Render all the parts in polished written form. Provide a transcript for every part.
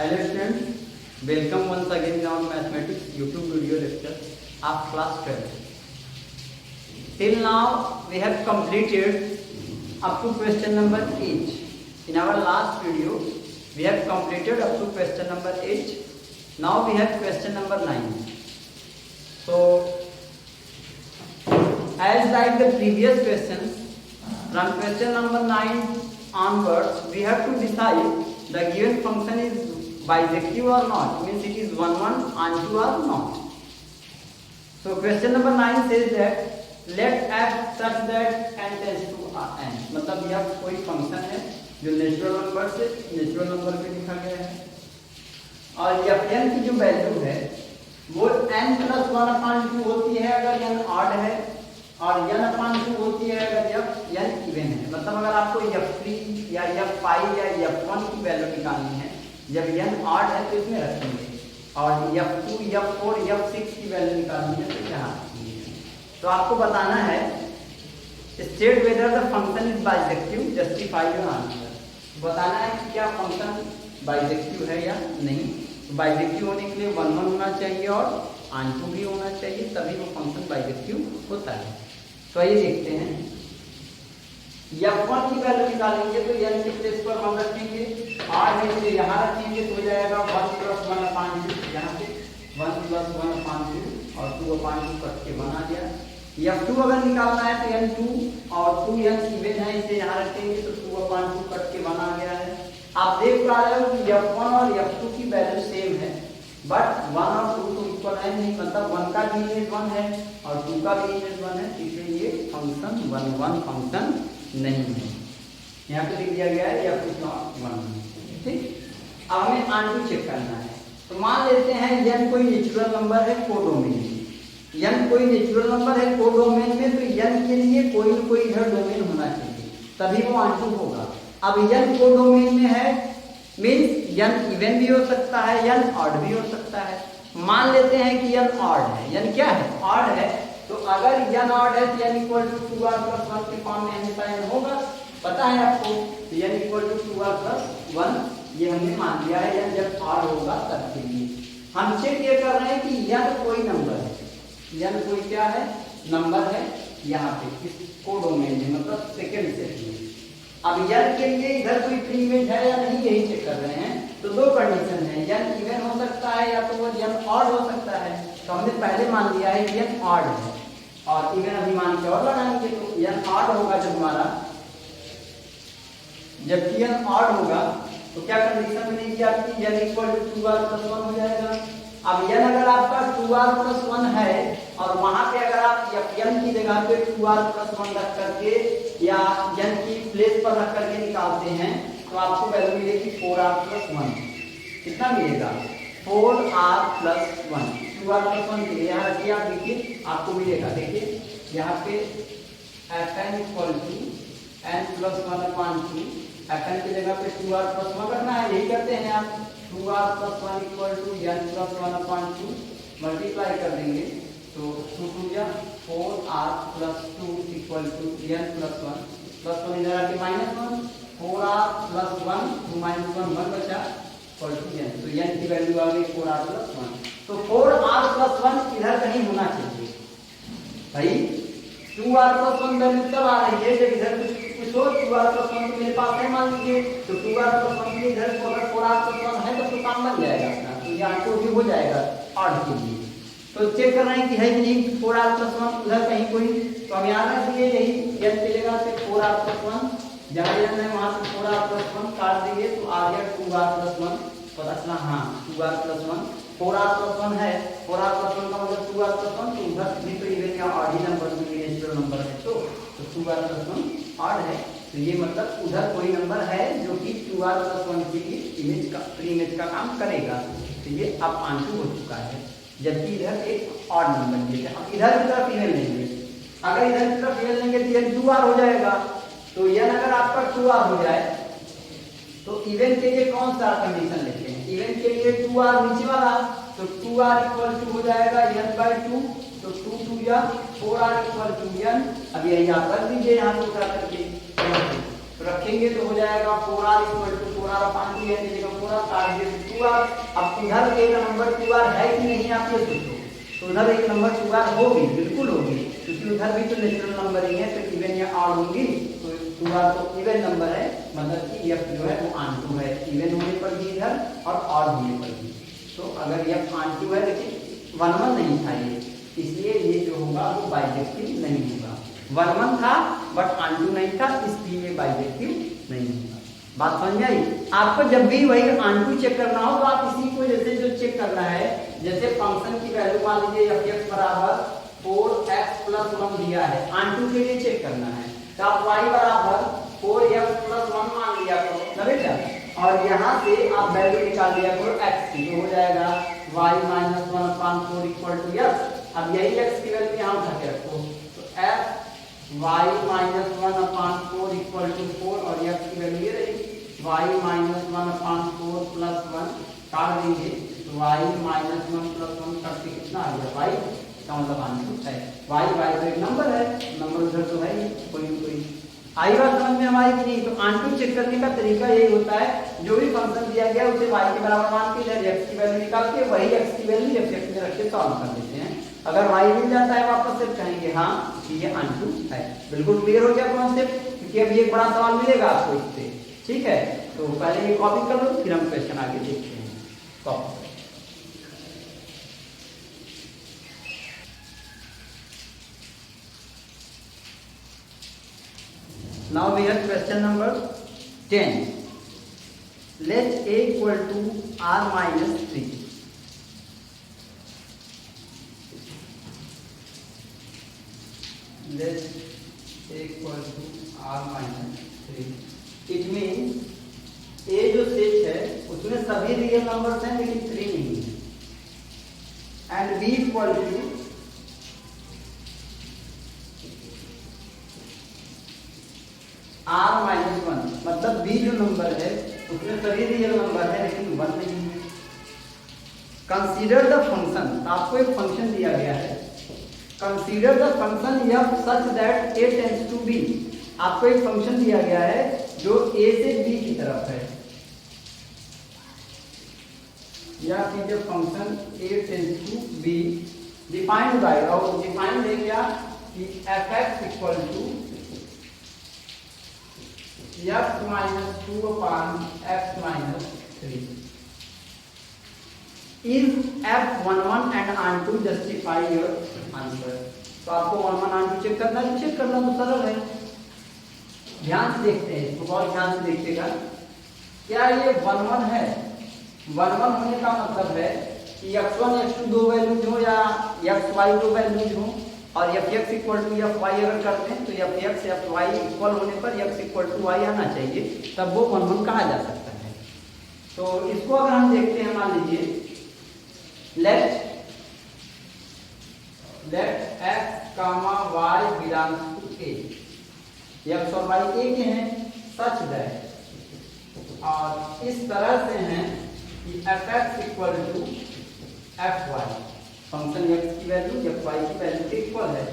Hello students, welcome once again in our mathematics YouTube video lecture of class 12. Till now we have completed up to question number 8. In our last video we have completed up to question number 8. Now we have question number 9. So as like the previous questions, from question number 9 onwards we have to decide the given function is bijective or not, means it is 1 1 onto or not. So question number 9 says that let f such that n tends to n, मतलब यह कोई function है जो natural number पे लिखा गया है और fn की जो वैल्यू है वो n प्लस 1/2 होती है अगर n ऑड है और n/2 होती है अगर n इवन है। मतलब अगर आपको f3 या f5 या f1 की वैल्यू निकालनी है, जब n ऑड है तो इसमें रखेंगे और f2 f4 f6 की वैल्यू निकालनी है तो यहाँ रखेंगे। तो आपको बताना है state whether the function is bijective, justify your answer. बताना है कि क्या फंक्शन बाइजेक्टिव है या नहीं। तो बाइजेक्टिव होने के लिए 1 1 होना चाहिए और onto भी होना चाहिए, तभी वो फंक्शन बाइजेक्टिव होता है। तो आइए देखते हैं f1 की वैल्यू निकालेंगे तो n के प्लेस पर हम रखेंगे r है इसे यहाँ रखेंगे तो हो जाएगा 1 + 1/2, यहाँ पे 1 + 1/2 और 2/2 कट के बना गया। f2 अगर निकालना है तो n2 और 2n इवन है, इसे यहाँ रखेंगे तो 2/2 कट के बना गया है। आप देख पा रहे हो कि f1 और f2 की वैल्यू सेम है, बट 1 और 2 तो इक्वल है नहीं, मतलब 1 का भी इमेज 1 है और 2 का भी इमेज 1 है, इसलिए ये फंक्शन 1 1 फंक्शन नहीं है। यहाँ पे लिख दिया गया है या कुछ नॉट 1। ठीक, अब हमें आंटू चेक करना है। तो मान लेते हैं n कोई नेचुरल नंबर है कोडोमेन में, n कोई नेचुरल नंबर है कोडोमेन में, तो n के लिए कोई न कोई इधर डोमेन होना चाहिए तभी वो आंटू होगा। अब n कोडोमेन में है मीन्स n इवन भी हो सकता है, n ऑड भी हो सकता है। मान लेते हैं कि n ऑड है, n क्या है ऑड है, तो अगर n ऑड है तो n = 2r + 1 के फॉर्म में हमेशा n होगा, पता है आपको। तो n = 2r + 1 ये हमने मान लिया है, n जब ऑड होगा तब के लिए। हम चेक ये कर रहे हैं कि n कोई नंबर है, n कोई क्या है नंबर है यहाँ पे इस कोडोमेन में, मतलब सेकंड सेट में। अब n के लिए इधर कोई फ्री इमेज है या नहीं यही चेक कर रहे हैं। तो दो कंडीशन है, n इवन हो सकता है या तो वो n ऑड हो सकता है। तो हमने पहले मान लिया है कि n ऑड है और इवन अभी मान के और लगाएंगे तो n ऑड होगा जब हमारा, जबकि n ऑड होगा तो क्या कंडीशन बनेगी आपकी n = 2r + 1 हो जाएगा। अब n अगर आपका 2r + 1 है और वहां पे अगर आप n की जगह पे 2r + 1 रख करके या n की प्लेस पर रख करके निकालते हैं तो आपको वैल्यू मिलेगी 4r + 1। कितना मिलेगा 4r + 1। 2r + 1 के लिए यहाँ रखिए, आप देखिए आपको मिलेगा। देखिए यहाँ पे fn = n + 1/2, fn की जगह पे 2r + 1 रखना है, यही करते हैं आप। 2r + 1 = n + 1/2 मल्टीप्लाई कर देंगे तो 2 2 या 4r + 2 = n + 1 प्लस 1 इधर आके -1, 4r + 1 2 - 1 1 बचा = n। तो n की वैल्यू आ गई 4r + 1। तो 4r + 1 इधर कहीं होना चाहिए भाई। 2r + 1 वैल्यू तब आ रही है जब इधर कुछ हो। 2r + 1 तो मेरे पास है मान लीजिए, तो 2r + 1 के इधर अगर 4r + 1 है तो काम बन जाएगा अपना, तो ये आंसर भी हो जाएगा ऑड के लिए। तो चेक कर रहे हैं कि है कि नहीं 4r + 1 उधर कहीं कोई, तो हम यहाँ रख दिए यही n की जगह पे 4r + 1, जहाँ n है वहाँ से 4r + 1 काट देंगे तो आ गया 2r + 1। पता चला हाँ 2r + 1, 4r + 1 है, 4r + 1 का मतलब 2r + 1, तो उधर भी तो इवन या ऑड ही नंबर में नेचुरल नंबर है तो 2r + 1 ऑड है। तो ये मतलब उधर कोई नंबर है जो कि 2r + 1 की इमेज का प्री इमेज का काम करेगा। तो ये अब आंसर हो चुका है, जबकि इधर एक ऑड नंबर दिया है। अब इधर की तरफ इवन लेंगे, अगर इधर की तरफ इवन लेंगे तो n 2r हो जाएगा। तो n अगर आपका 2r हो जाए तो इवन के लिए कौन सा कंडीशन लेते हैं, इवन के लिए 2r नीचे वाला, तो 2r = हो जाएगा n/2, तो 2 2 या 4r = n। अब यही आप रख दीजिए यहाँ पे उठा करके, तो रखेंगे तो हो जाएगा 4r = 4r तुम्हारा 5 है, जगह पूरा काट दिए 2r। अब उधर एक नंबर 2r है कि नहीं आप ये सोचो, तो उधर एक नंबर 2r होगी, बिल्कुल होगी, क्योंकि उधर भी तो नेचुरल नंबर ही है, तो इवन या ऑड होंगी, तो 2r तो इवन नंबर है, मतलब कि f जो है वो ऑन है, इवन होने पर भी इधर और ऑड होने पर भी। तो अगर f ऑन है लेकिन 1 1 नहीं था ये, इसलिए ये जो होगा वो बाइजेक्टिव नहीं होगा। 1 1 था बट ऑन नहीं था, इसलिए ये बाइजेक्टिव नहीं होगा। बात समझ में आई? आपको जब भी वही ऑन चेक करना हो तो आप इसी को जैसे जो चेक करना है, जैसे फंक्शन की वैल्यू मान लीजिए f(x) बराबर 4x + 1 दिया है, ऑन के लिए चेक करना है, तो आप y बराबर 4x + 1 मान लिया करो ना बेटा, और यहाँ से आप वैल्यू निकाल लिया करो x की, तो हो जाएगा y - 1/4 = x। अब यही x की वैल्यू यहाँ उठा के रखो, तो f y - 1/4 = 4 और x की वैल्यू ये रही y - 1/4 + 1 काट देंगे, तो y - 1 + 1 करके कितना आ गया y, इसका मतलब आंसर है y। y तो एक नंबर है, नंबर उधर तो है ही कोई। आई बात समझ में हमारी कि नहीं? तो आंसर चेक करने का तरीका यही होता है, जो भी फंक्शन दिया गया उसे y के बराबर मान के इधर x की वैल्यू निकाल के वही x की वैल्यू f(x) में रख के सॉल्व कर देते हैं। अगर y मिल जाता है वापस से कहेंगे हाँ कि ये आंसर है। बिल्कुल क्लियर हो गया कॉन्सेप्ट, क्योंकि अभी एक बड़ा सवाल मिलेगा आपको इससे, ठीक है? तो पहले ये कॉपी कर लो, फिर हम क्वेश्चन आगे देखते हैं। Copy now we have question number 10. Let a equal to r minus 3. Let a equal to r minus 3. It means a जो सेट है उसमें सभी रियल नंबर्स हैं लेकिन 3 नहीं है, and b equal to r - 1, मतलब b जो नंबर है उसमें सभी रियल नंबर है लेकिन 1 नहीं है। कंसीडर द फंक्शन, आपको एक फंक्शन दिया गया है, consider the function f such that a tends to b। आपको एक फंक्शन दिया गया है जो a से b की तरफ है, या कीजिए function a tends to b defined by, और डिफाइंड है क्या कि f(x) equal to x - 2/x - 3 is f11 and on2 justify your answer। तो आपको 11 on2 चेक करना है, चेक करना तो सरल है। ध्यान से देखते हैं इसको, बहुत ध्यान से देखिएगा। क्या ये 11 है? 11 होने का मतलब है कि x1 x2 दो वैल्यूज हो या xy दो वैल्यूज हो, और f(x) इक्वल टू fy अगर करते हैं तो f(x) fy इक्वल होने पर x इक्वल टू y आना चाहिए, तब वो 11 कहा जा सकता है। तो इसको अगर हम देखते हैं, मान लीजिए let x, y belongs to a, x और y a के हैं, सच दैट, और इस तरह से हैं कि f(x) equal to fy, function x की वैल्यू fy की वैल्यू के इक्वल है।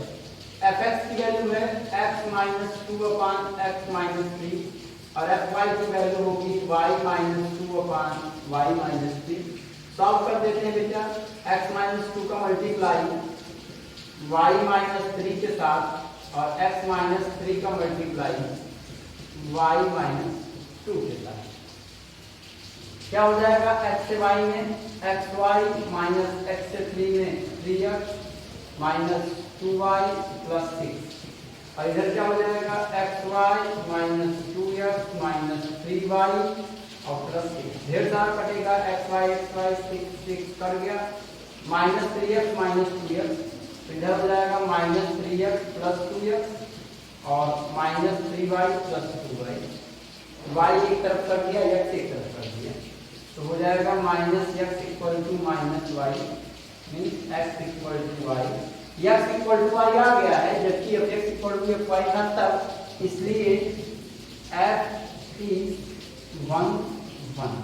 f(x) की वैल्यू है x - 2/x - 3 और fy की वैल्यू होगी y - 2/y - 3। सॉल्व कर देते हैं बेटा, x - 2 का मल्टीप्लाई y - 3 के साथ और x - 3 का मल्टीप्लाई y - 2 के साथ क्या हो जाएगा? x से y में xy माइनस x से 3 में 3x माइनस 2y प्लस 6, और इधर क्या हो जाएगा? xy minus 2x minus 3y और प्लस 6। ढेर सारा कटेगा, xy 6 कट गया, माइनस 3x माइनस 2x, इधर हो जाएगा माइनस 3x प्लस 2x और minus 3y plus 2y। y एक तरफ कर दिया, x एक तरफ कर दिया, तो हो जाएगा minus x equal to minus y, means x equal to y. x equal to y आ गया है, जबकि f(x) इक्वल टू fy था तब, इसलिए f इज 1 1,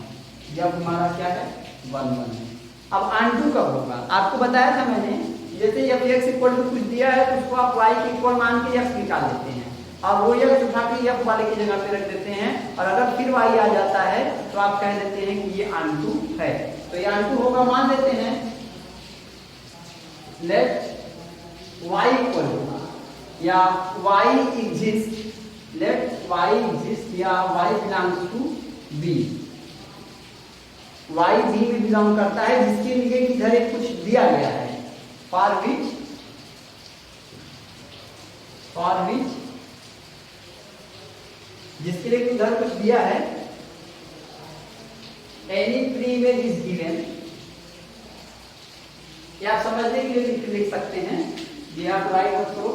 यह हमारा क्या है? 1 1 है। अब ऑन2 कब होगा? आपको बताया था मैंने, जैसे f(x) इक्वल टू कुछ दिया है तो उसको आप y के इक्वल मान के x निकाल लेते हैं, और वो x उठा के f वाले की जगह पे रख देते हैं, और अगर फिर y आ जाता है तो आप कह देते हैं कि ये आंटू है। तो ये आंटू होगा, मान लेते हैं लेट y इक्वल या y exist, let y exist या y belongs to b, y b में बिलोंग करता है, जिसके लिए इधर एक कुछ दिया गया है, फॉर विच जिसके लिए उधर कुछ दिया है, any pre image is given, या आप समझने के लिए लिख सकते हैं, ये आप राइट उसको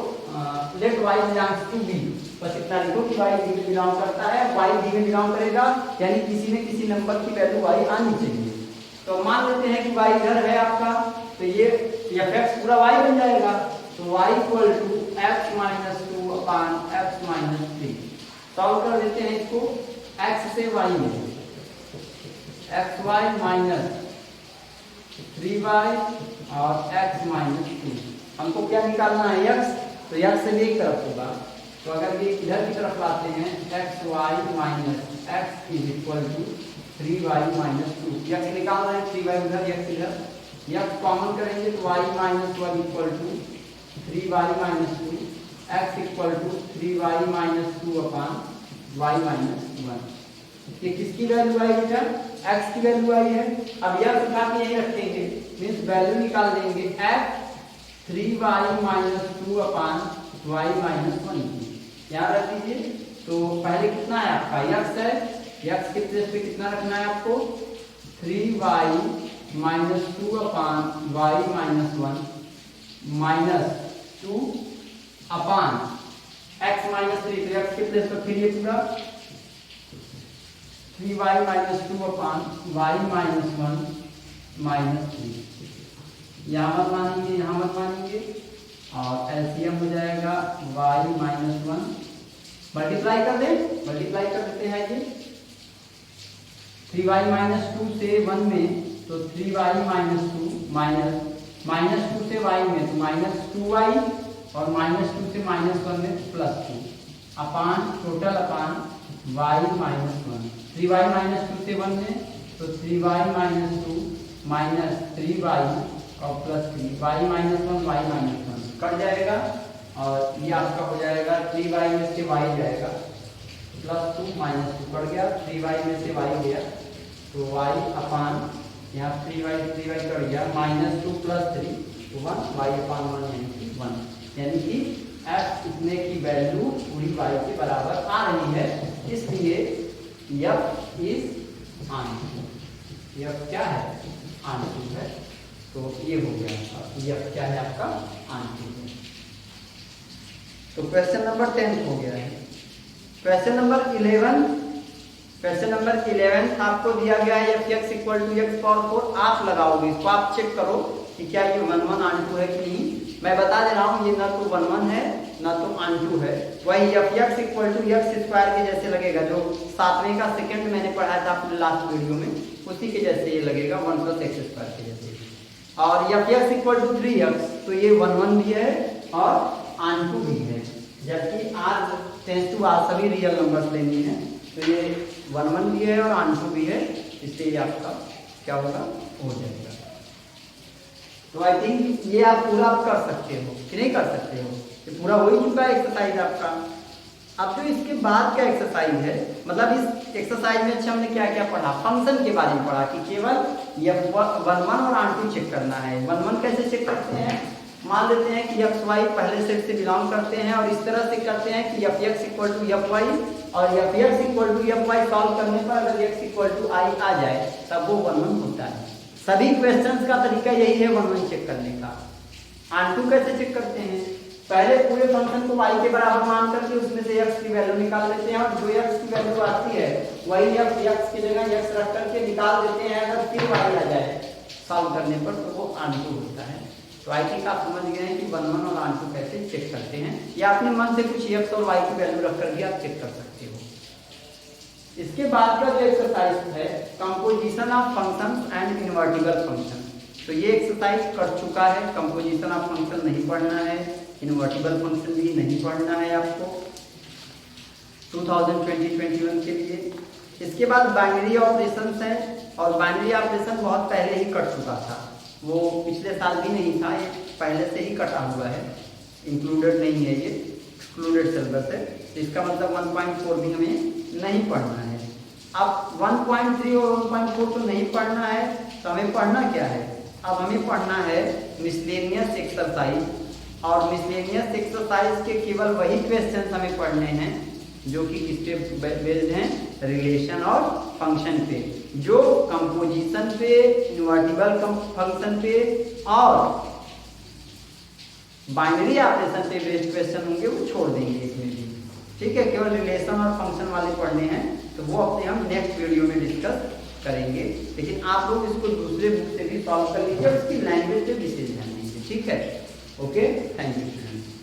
let y belongs to b, बस इतना लिखो कि y b में बिलोंग करता है, y b में बिलोंग करेगा, यानी किसी न किसी नंबर की वैल्यू y आनी चाहिए। तो मान लेते हैं कि y इधर है आपका, तो ये fx पूरा y बन जाएगा, तो y equal to x minus 2 upon x minus 3। Solve कर देते हैं इसको, x से y में xy माइनस 3y और x माइनस 2, हमको क्या निकालना है x, तो x से एक तरफ होगा, तो अगर ये इधर की तरफ लाते हैं xy minus x is equal to 3y minus 2, x निकाल रहे हैं, 3y उधर x इधर, x कॉमन करेंगे तो y minus 1 equal to 3y minus 2, x equal to 3y minus 2 upon y minus 1। ये किसकी वैल्यू आई बेटा, x की वैल्यू आई है। अब यह उठा के यही रखेंगे, मीन्स वैल्यू निकाल देंगे x 3y minus 2 upon y minus 1 की, याद रख लीजिए। तो पहले कितना है आपका x है, x के प्लेस पे कितना रखना है आपको, 3y minus 2 upon y minus 1 minus 2 upon x minus 3, तो x के प्लेस पर फिर ये पूरा 3y minus 2 upon y minus 1 minus 3, यहाँ मत मानेंगे, यहाँ मत मानेंगे, और एलसीएम हो जाएगा y माइनस 1, मल्टीप्लाई कर दें, मल्टीप्लाई कर देते हैं ये 3y माइनस 2 से 1 में, तो 3y माइनस 2 माइनस 2 से y में तो माइनस 2y, और माइनस 2 से माइनस 1 में प्लस 2 अपान टोटल अपान y माइनस 1, 3y माइनस 2 से 1 में तो 3y माइनस 2 माइनस 3y और plus 3, y minus 1 y minus 1 cut जाएगा, और ये आपका हो जाएगा 3y में से y जाएगा प्लस 2 माइनस 2 कट गया, 3y में से y गया, तो y अपान यहाँ 3y कट गया, माइनस 2 प्लस 3 तो 1, y अपान 1 यानी कि 1, यानी कि f इतने की वैल्यू पूरी y के बराबर आ रही है, इसलिए f इज आंसर, f क्या है, आंसर है। तो ये हो गया आपका, f क्या है आपका, आंसर है। तो क्वेश्चन नंबर 10 हो गया है। क्वेश्चन नंबर 11 आपको दिया गया है fx equal to x power 4, आप लगाओगे इसको, आप चेक करो कि क्या ये 1 आंटू है कि नहीं। मैं बता दे रहा हूँ, ये ना तो 1 है ना तो आंटू है, वही fx equal to x square के जैसे लगेगा, जो 7वें का सेकंड मैंने पढ़ाया था अपने लास्ट वीडियो में, उसी के जैसे ये लगेगा, 1 प्लस एक्स स्क्वायर के जैसे। और fx इक्वल टू 3x, तो ये 1 भी है और आंटू भी है, जबकि r टेंस टू r सभी रियल नंबर्स लेनी है, तो ये 1 भी है और आंटू भी है, इसलिए आपका क्या होगा, हो जाएगा। तो आई थिंक ये आप पूरा कर सकते हो कि नहीं कर सकते हो, ये पूरा हो ही चुका है एक्सरसाइज आपका। अब जो इसके बाद का एक्सरसाइज है, मतलब इस एक्सरसाइज में हमने क्या क्या पढ़ा, फंक्शन के बारे में पढ़ा कि केवल ये 1 और आंटू चेक करना है। 1 कैसे चेक करते हैं, मान लेते हैं कि xy पहले सेट से बिलोंग करते हैं, और इस तरह से करते हैं कि fx इक्वल टू fy और fx equal to fy solve करने पर अगर x इक्वल टू i आ जाए तब वो 1 होता है। सभी क्वेश्चंस का तरीका यही है 1 चेक करने का। आंटू कैसे चेक करते हैं, पहले पूरे फंक्शन को y के बराबर मान करके उसमें से x की वैल्यू निकाल लेते हैं, और जो x की वैल्यू आती है वही x की जगह x रख करके निकाल देते हैं। अगर फिर y आ जाए सॉल्व करने पर तो वो आंटू होता है। तो आई थिंक आप समझ गए हैं कि 1 और आंटू कैसे चेक करते हैं, या अपने मन से कुछ x और y की वैल्यू रख कर भी आप चेक कर सकते हो। इसके बाद का जो एक्सरसाइज है, composition of functions and invertible function, तो ये एक्सरसाइज कर चुका है। कंपोजिशन ऑफ फंक्शन नहीं पढ़ना है, इनवर्टिबल फंक्शन भी नहीं पढ़ना है आपको। 2020-21 के लिए। इसके बाद बाइनरी ऑपरेशंस हैं, और बाइनरी ऑपरेशन बहुत पहले ही कट चुका था, वो पिछले साल भी नहीं था, ये पहले से ही कटा हुआ है, इंक्लूडेड नहीं है, ये एक्सक्लूडेड सिलेबस है। इसका मतलब 1.4 भी हमें नहीं पढ़ना है। अब 1.3 और 1.4 तो नहीं पढ़ना है, तो हमें पढ़ना क्या है? अब हमें पढ़ना है मिसलेनियस एक्सरसाइज, और मिसलेनियस एक्सरसाइज के केवल वही क्वेश्चन हमें पढ़ने हैं जो कि किसपे बेस्ड हैं, रिलेशन और फंक्शन पे, जो कंपोजिशन पे, इन्वर्टिबल फंक्शन पे और बाइनरी ऑपरेशन पे बेस्ड क्वेश्चन होंगे, वो छोड़ देंगे इसमें भी, ठीक है। केवल रिलेशन और फंक्शन वाले पढ़ने हैं, तो वो अपने हम नेक्स्ट वीडियो में डिस्कस करेंगे। लेकिन आप लोग इसको दूसरे बुक से भी सॉल्व कर लीजिए और इसकी लैंग्वेज पे विशेष ध्यान दीजिए, ठीक है। Okay, thank you student.